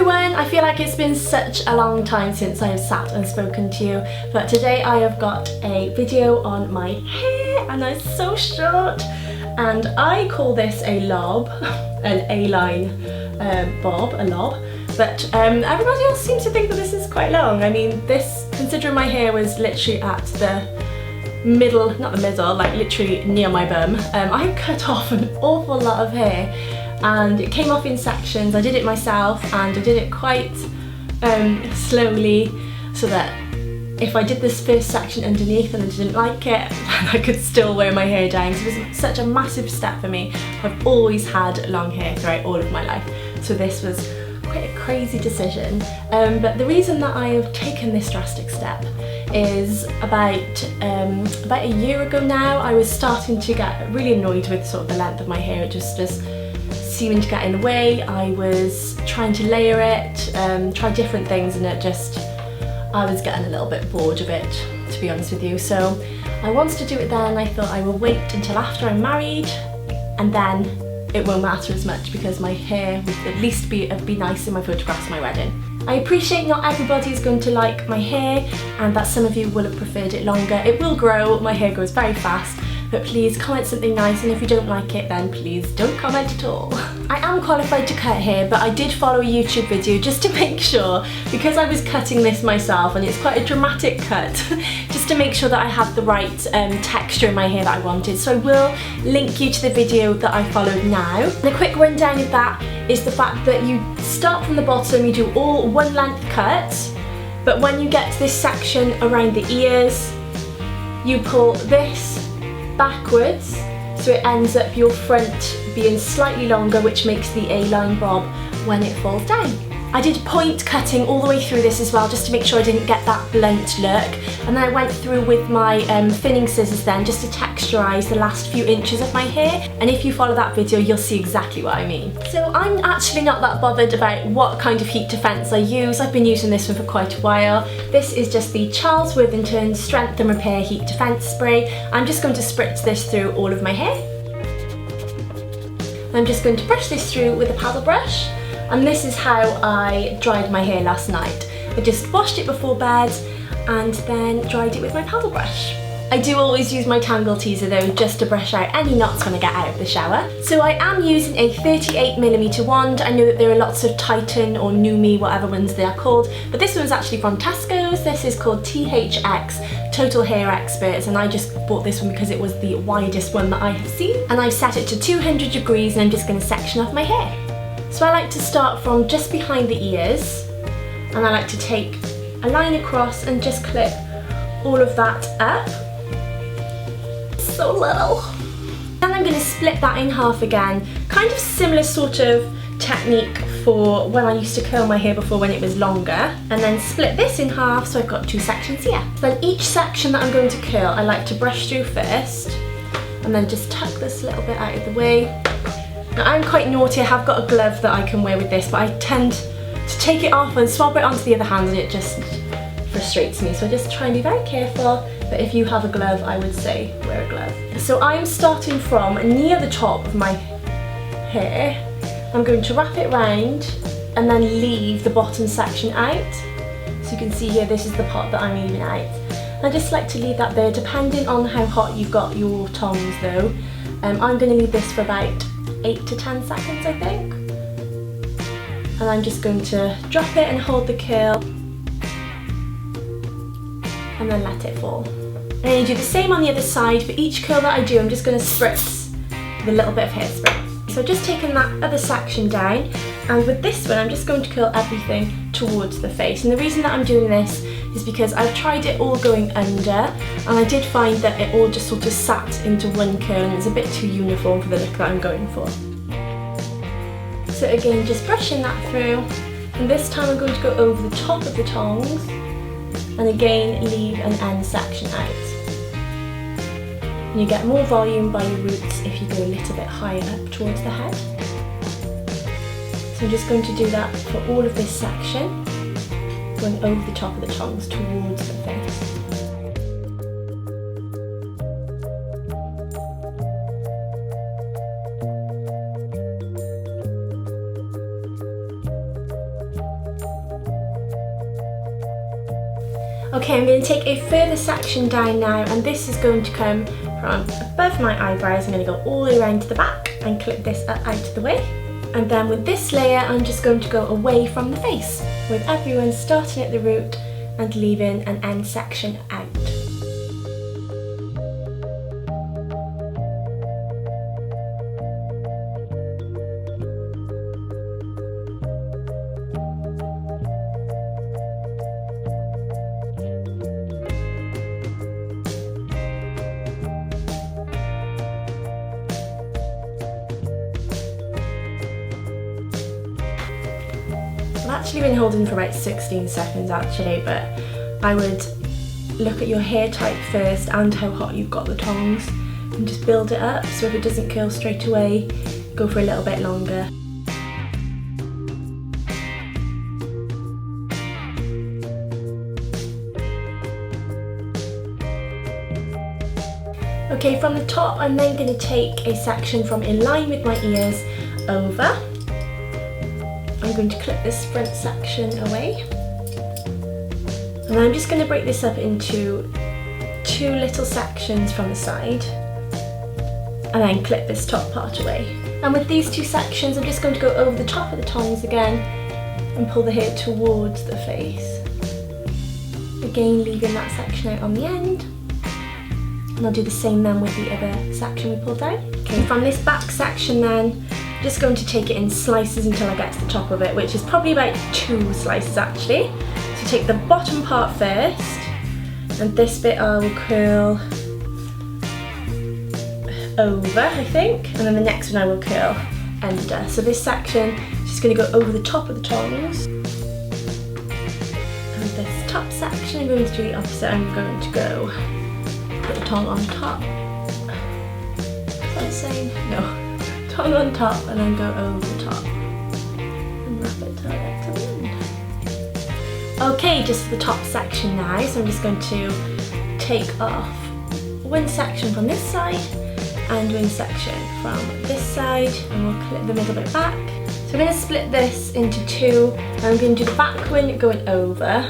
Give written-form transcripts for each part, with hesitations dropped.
everyone, I feel like it's been such a long time since I have sat and spoken to you, but today I have got a video on my hair and it's so short, and I call this a lob, an A-line bob, a lob, but everybody else seems to think that this is quite long. I mean, this, considering my hair was literally at the middle, not the middle, like literally near my bum, I cut off an awful lot of hair and it came off in sections. I did it myself and I did it quite slowly so that if I did this first section underneath and I didn't like it, I could still wear my hair down. So it was such a massive step for me. I've always had long hair throughout all of my life, so this was quite a crazy decision. But the reason that I have taken this drastic step is about a year ago now, I was starting to get really annoyed with sort of the length of my hair. It just was seeming to get in the way. I was trying to layer it, try different things, and I was getting a little bit bored of it, to be honest with you. So I wanted to do it then. I thought I will wait until after I'm married and then it won't matter as much because my hair would at least be nice in my photographs of my wedding. I appreciate not everybody is going to like my hair and that some of you will have preferred it longer. It will grow, my hair grows very fast, but please comment something nice, and if you don't like it then please don't comment at all. I am qualified to cut hair, but I did follow a YouTube video just to make sure, because I was cutting this myself and it's quite a dramatic cut, just to make sure that I had the right texture in my hair that I wanted. So I will link you to the video that I followed now. And a quick rundown of that is the fact that you start from the bottom, you do all one length cut, but when you get to this section around the ears, you pull this backwards so it ends up your front being slightly longer, which makes the A-line bob when it falls down. I did point cutting all the way through this as well, just to make sure I didn't get that blunt look, and then I went through with my thinning scissors then just to texturise the last few inches of my hair, and if you follow that video you'll see exactly what I mean. So I'm actually not that bothered about what kind of heat defence I use. I've been using this one for quite a while. This is just the Charles Worthington Strength and Repair Heat Defence Spray. I'm just going to spritz this through all of my hair. I'm just going to brush this through with a paddle brush. And this is how I dried my hair last night. I just washed it before bed and then dried it with my paddle brush. I do always use my Tangle Teaser though, just to brush out any knots when I get out of the shower. So I am using a 38mm wand. I know that there are lots of Titan or Numi, whatever ones they are called, but this one's actually from Tesco's. This is called THX, Total Hair Experts, and I just bought this one because it was the widest one that I have seen. And I've set it to 200 degrees and I'm just going to section off my hair. So I like to start from just behind the ears, and I like to take a line across and just clip all of that up. So little. Then I'm going to split that in half again, kind of similar sort of technique for when I used to curl my hair before when it was longer, and then split this in half so I've got two sections here. Then each section that I'm going to curl I like to brush through first, and then just tuck this little bit out of the way. Now, I'm quite naughty, I have got a glove that I can wear with this, but I tend to take it off and swap it onto the other hand and it just frustrates me. So I just try and be very careful, but if you have a glove, I would say wear a glove. So I'm starting from near the top of my hair. I'm going to wrap it round and then leave the bottom section out. So you can see here, this is the part that I'm leaving out. I just like to leave that there, depending on how hot you've got your tongs though. I'm going to leave this for about 8 to 10 seconds, I think. And I'm just going to drop it and hold the curl and then let it fall. And then you do the same on the other side. For each curl that I do, I'm just going to spritz with a little bit of hairspray. So I've just taken that other section down, and with this one I'm just going to curl everything towards the face. And the reason that I'm doing this is because I've tried it all going under, and I did find that it all just sort of sat into one curl and it's a bit too uniform for the look that I'm going for. So again, just brushing that through, and this time I'm going to go over the top of the tongs and again leave an end section out. And you get more volume by your roots if you go a little bit higher up towards the head. So I'm just going to do that for all of this section, going over the top of the tongs towards the face. Okay, I'm going to take a further section down now, and this is going to come from above my eyebrows. I'm going to go all the way around to the back and clip this out of the way. And then with this layer, I'm just going to go away from the face, with everyone starting at the root and leaving an end section out. I've actually been holding for about 16 seconds actually, but I would look at your hair type first and how hot you've got the tongs and just build it up, so if it doesn't curl straight away, go for a little bit longer. Okay, from the top I'm then going to take a section from in line with my ears over. I'm going to clip this front section away, and I'm just going to break this up into 2 little sections from the side and then clip this top part away. And with these 2 sections I'm just going to go over the top of the tongs again and pull the hair towards the face, again leaving that section out on the end. And I'll do the same then with the other section we pulled out. Okay, from this back section then, I'm just going to take it in slices until I get to the top of it, which is probably about 2 slices actually. So take the bottom part first, and this bit I will curl over, I think, and then the next one I will curl under. So this section is just going to go over the top of the tongs. And this top section I'm going to do the opposite. I'm going to go put the tongue on top. Is that the same? No. Tongue on top and then go over the top and wrap it till I get to the end. Okay, just the top section now, so I'm just going to take off one section from this side and one section from this side, and we'll clip the middle bit back. So I'm going to split this into 2, and I'm going to do the back one going over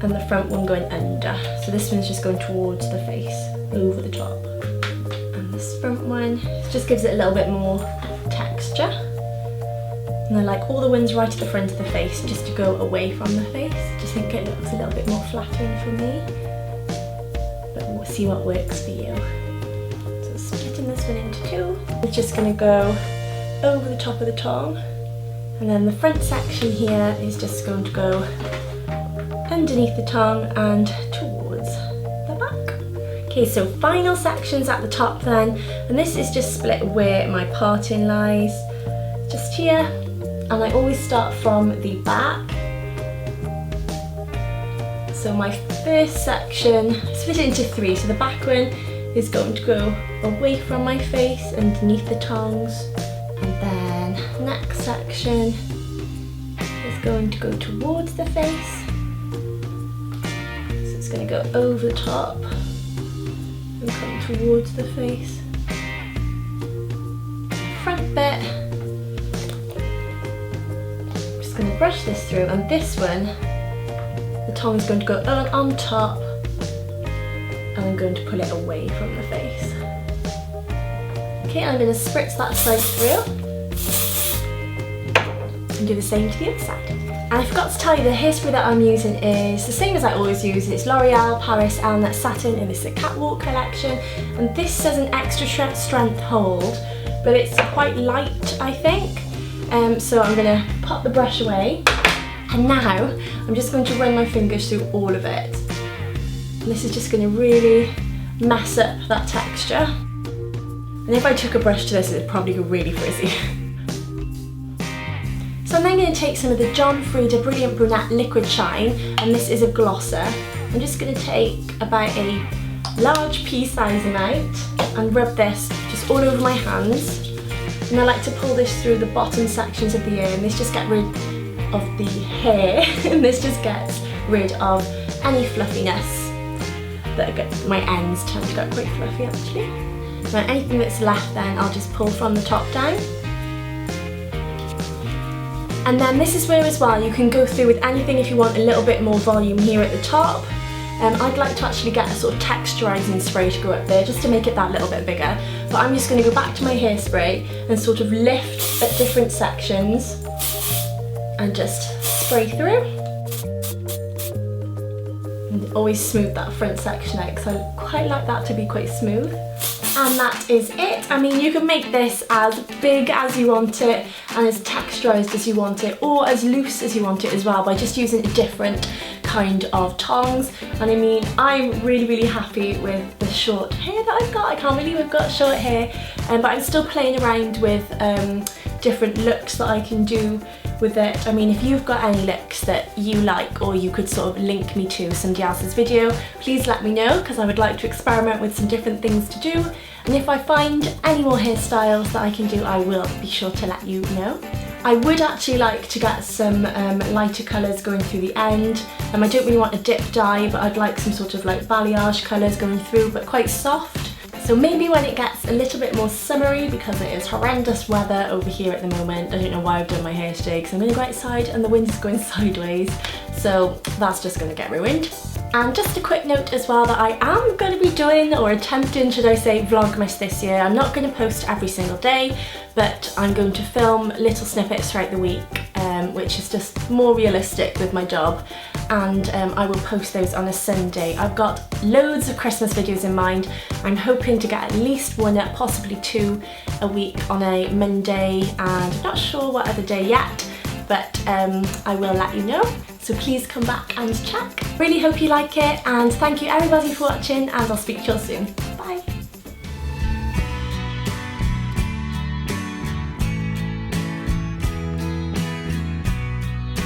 and the front one going under. So this one's just going towards the face, over the top. And this front one just gives it a little bit more texture. And I like all the ones right at the front of the face just to go away from the face. Just think it looks a little bit more flattering for me. But we'll see what works for you. So splitting this one into 2. It's just going to go over the top of the tongue. And then the front section here is just going to go underneath the tongue and towards the back. Okay, so final sections at the top then, and this is just split where my parting lies, just here, and I always start from the back. So my first section, split it into 3, so the back one is going to go away from my face, underneath the tongs, and then next section is going to go towards the face. It's going to go over the top and come towards the face. Front bit, I'm just going to brush this through, and this one, the tongue is going to go on top, and I'm going to pull it away from the face. Okay, I'm going to spritz that side through and do the same to the other side. And I forgot to tell you, the hairspray that I'm using is the same as I always use. It's Loreal, Paris, Elnett, Satin, and this is a Catwalk collection. And this says an extra strength hold, but it's quite light, I think. So I'm going to pop the brush away, and now I'm just going to run my fingers through all of it. And this is just going to really mess up that texture. And if I took a brush to this, it'd probably go really frizzy. So I'm then going to take some of the Frieda Brilliant Brunette Liquid Shine, and this is a glosser. I'm just going to take about a large pea-size amount and rub this just all over my hands. And I like to pull this through the bottom sections of the ear, and this just gets rid of the hair, and this just gets rid of any fluffiness. My ends tend to get quite fluffy actually. Now anything that's left then I'll just pull from the top down. And then this is where as well you can go through with anything if you want a little bit more volume here at the top. I'd like to actually get a sort of texturising spray to go up there just to make it that little bit bigger. But I'm just going to go back to my hairspray and sort of lift at different sections and just spray through. And always smooth that front section out because I quite like that to be quite smooth. And that is it. I mean, you can make this as big as you want it and as texturised as you want it, or as loose as you want it as well, by just using a different kind of tongs. And I mean, I'm really happy with the short hair that I've got. I can't believe I've got short hair, but I'm still playing around with different looks that I can do with it. I mean, if you've got any looks that you like, or you could sort of link me to somebody else's video, please let me know, because I would like to experiment with some different things to do. And if I find any more hairstyles that I can do, I will be sure to let you know. I would actually like to get some lighter colours going through the end. I don't really want a dip dye, but I'd like some sort of like balayage colours going through, but quite soft. So maybe when it gets a little bit more summery, because it is horrendous weather over here at the moment. I don't know why I've done my hair today, because I'm going to go outside and the wind's going sideways. So that's just going to get ruined. And just a quick note as well that I am going to be doing, or attempting should I say, Vlogmas this year. I'm not going to post every single day, but I'm going to film little snippets throughout the week, which is just more realistic with my job. And I will post those on a Sunday. I've got loads of Christmas videos in mind. I'm hoping to get at least one, possibly two a week on a Monday, and I'm not sure what other day yet, but I will let you know. So please come back and check. Really hope you like it, and thank you everybody for watching, and I'll speak to you all soon.